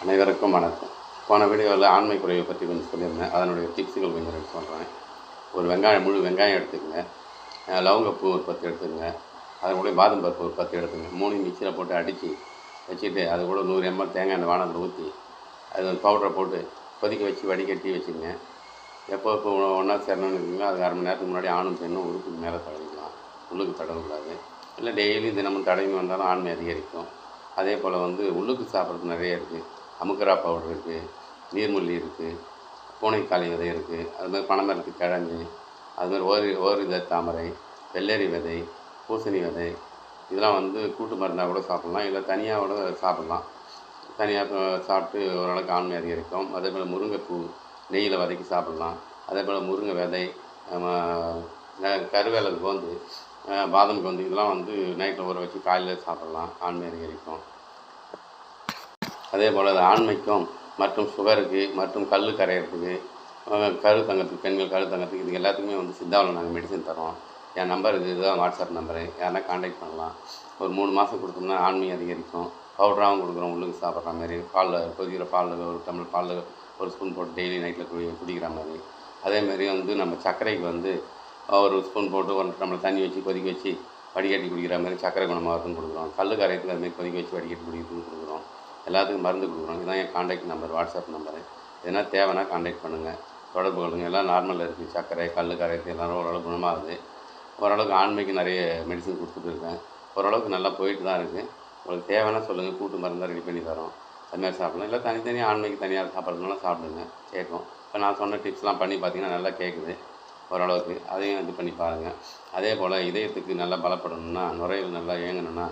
அனைவருக்கும் வணக்கம். போன வீடியோவில் ஆண்மை குறைவை பற்றி கொஞ்சம் சொல்லியிருந்தேன். அதனுடைய டிப்ஸுகள் கொஞ்சம் சொல்கிறேன். ஒரு முழு வெங்காயம் எடுத்துக்கங்க, லவங்கப்பூ ஒரு 10 எடுத்துக்கங்க, அது கூட பாதாம் பருப்பு ஒரு 10 எடுத்துங்க. 3 மிக்சியில் போட்டு அடித்து வச்சுட்டு அது கூட 100 ml தேங்காய் எண்ணெய் வானலில் ஊற்றி அது பவுடரை போட்டு கொதிக்க வச்சு வடிகட்டி வச்சுக்கங்க. எப்போ ஒன்றா சேரணும்னு இருக்குங்களோ அது 1/2 மணி நேரத்துக்கு முன்னாடி ஆணும் பெண்ணும் உறுப்புக்கு மேலே தடவிக்கலாம். உள்ளுக்கு தடவக்கூடாது. இல்லை டெய்லி தினமும் தடவி வந்தாலும் ஆண்மை அதிகரிக்கும். அதே போல் உள்ளுக்கு சாப்பிட்றது நிறைய இருக்குது. அமுக்கரா பவுடர் இருக்குது, நீர்மல்லி இருக்குது, பூனைக்காளி விதை இருக்குது, அதுமாதிரி பனைமரத்து கிழங்கு, அதுமாதிரி ஓரிதழ் தாமரை, வெள்ளரி விதை, பூசணி விதை, இதெல்லாம் கூட்டு மருந்தாக கூட சாப்பிட்லாம். இல்லை தனியாக கூட சாப்பிட்லாம். தனியாக சாப்பிட்டு ஓரளவுக்கு ஆண்மை அதிகரிக்கும். அதே போல் முருங்கைப்பூ நெய்யில் வதக்கி சாப்பிட்லாம். அதே போல் முருங்கை விதை, கருவேல கோந்து, பாதாம் கோந்து, இதெல்லாம் நைட்டில் ஊற வச்சு காலையில் சாப்பிட்லாம். ஆண்மை அதிகரிக்கும். அதே போல் அது ஆண்மைக்கும் மற்றும் சுகருக்கு மற்றும் கல் கரையிறதுக்கு, கரு தங்கத்துக்கு, பெண்கள் கரு தங்கத்துக்கு, இது எல்லாத்துக்குமே சித்தாவில் நாங்கள் மெடிசன் தரோம். என் நம்பர் இதுதான் வாட்ஸ்அப் நம்பரு. யாருன்னா கான்டாக்ட் பண்ணலாம். ஒரு 3 மாதம் கொடுத்தோம்னா ஆண்மை அதிகரிக்கும். பவுடராகவும் கொடுக்குறோம். உள்ளுக்கு சாப்பிட்ற மாதிரி பாலில் கொதிக்கிற பாலில் ஒரு டம்ளர் பாலில் ஒரு ஸ்பூன் போட்டு டெய்லி நைட்டில் குடிக்கிற மாதிரி. அதேமாதிரி நம்ம சர்க்கரைக்கு ஒரு ஸ்பூன் போட்டு 1 டம்ளர் தண்ணி வச்சு கொதிக்க வச்சு வடிகட்டி குடிக்கிற மாதிரி சர்க்கரை குணமாகறதுன்னு கொடுக்குறோம். கல் கரையத்துக்கு அதுமாதிரி கொதிக்க வச்சு வடிகட்டி குடிக்கிறதுன்னு கொடுக்குறோம். எல்லாத்துக்கும் மருந்து கொடுக்குறோம். இதுதான் என் கான்டாக்ட் நம்பர், வாட்ஸ்அப் நம்பரு. எதனா தேவைன்னா கான்டாக்ட் பண்ணுங்கள், தொடர்பு கொள்ளுங்கள். எல்லாம் நார்மலில் இருக்குது. சர்க்கரை கல் கரையத்து எல்லோரும் ஓரளவுக்கு குணமாகுது. ஓரளவுக்கு ஆண்மைக்கு நிறைய மெடிசன் கொடுத்துட்ருக்கேன். ஓரளவுக்கு நல்லா போயிட்டு தான் இருக்குது. உங்களுக்கு தேவைன்னா சொல்லுங்கள், கூட்டு மருந்தாக ரெடி பண்ணி தரோம். அதுமாதிரி சாப்பிட்லாம். இல்லை தனித்தனியாக ஆண்மைக்கு தனியாக சாப்பிட்றதுனால சாப்பிடுங்க, கேட்கும். இப்போ நான் சொன்ன டிப்ஸ்லாம் பண்ணி பார்த்தீங்கன்னா நல்லா கேட்குது ஓரளவுக்கு. அதையும் இது பண்ணி பாருங்கள். அதே போல் இதயத்துக்கு நல்லா பலப்படணும்னா, நுரையீரல் நல்லா இயங்கணும்னா,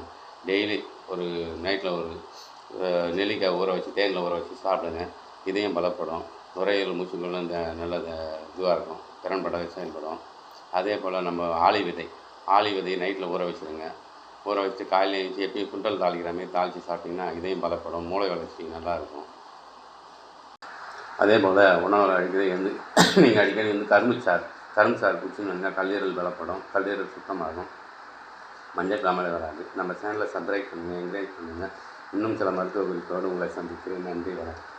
டெய்லி ஒரு நைட்டில் ஒரு நெல்லிக்காய் ஊற வச்சு தேனில் ஊற வச்சு சாப்பிடுங்க. இதயம் பலப்படும். நுரையீரல் மூச்சுக்குள்ள நல்ல இதுவாக இருக்கும், திறன்படவே செயல்படும். அதே போல் நம்ம ஆளி விதையை நைட்டில் ஊற வச்சுருங்க. ஊற வச்சு காலையில் எழுந்துச்சி எப்பயும் சுண்டல் தாளிக்கிற மாதிரி தாளித்து சாப்பிட்டிங்கன்னா இதயம் பலப்படும், மூளை வளர்ச்சி நல்லாயிருக்கும். அதே போல் உணவு அடிக்கடி நீங்கள் அடிக்கடி கரும்பு சாறு குடிச்சுன்னு கல்லீரல் பலப்படும், கல்லீரல் சுத்தமாகும், மஞ்சள் காமலே வராது. நம்ம சேனலை சப்ஸ்கிரைப் பண்ணுங்கள், என்கரேஜ் பண்ணுங்கள். இன்னும் சில மருத்துவ குறிப்போடு உங்களை சந்திக்கிறேன். நன்றி, வணக்கம்.